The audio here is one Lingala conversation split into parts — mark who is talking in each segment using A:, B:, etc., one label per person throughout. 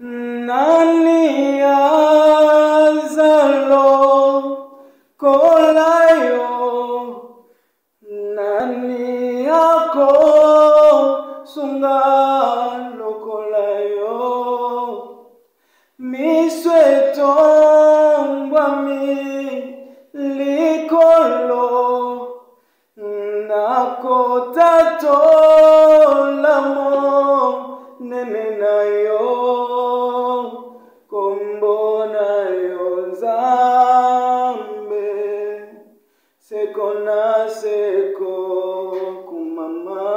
A: Nani azalo kolayo, nani ako sungalo kolayo, miswetongwa mi likolo, nako tatolamo nenenayo, kombonayo Nzambe, seko na seko kumama.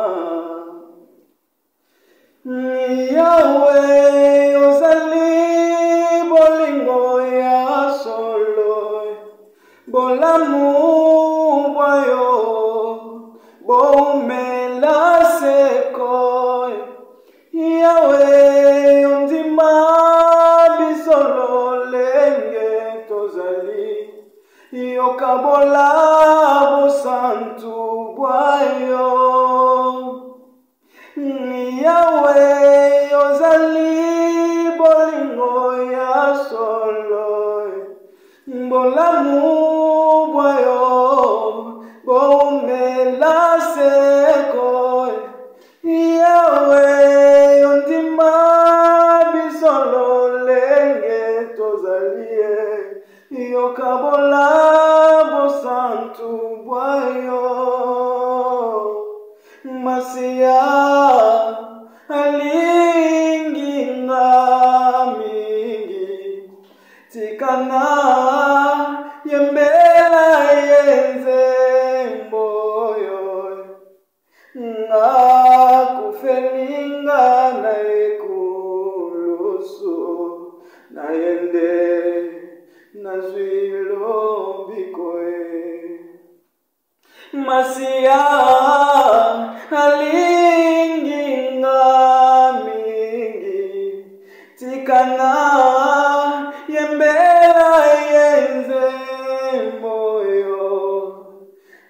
A: Yahweh ozali bolingo ya solo, bolamu bwayo bomela seko. Yahweh ondima bisolo lenge tozali, yokabola bosantu bwayo. Yahweh ozali bolingo ya solo, bolamu bwayo bomela seko. Yahweh ondima bisolo lenge tozali, yokabola bosantu bwayo. Masia alingi mingi, tikana yembela yenze mboyo, ngakufelinga na ekulusu, na yende na zwilo bikoe. Masia alingi mingi, tikana yembela yenze moyo,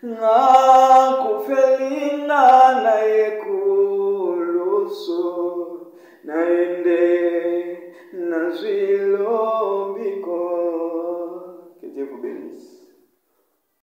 A: ngakufelinga na ekulusu, na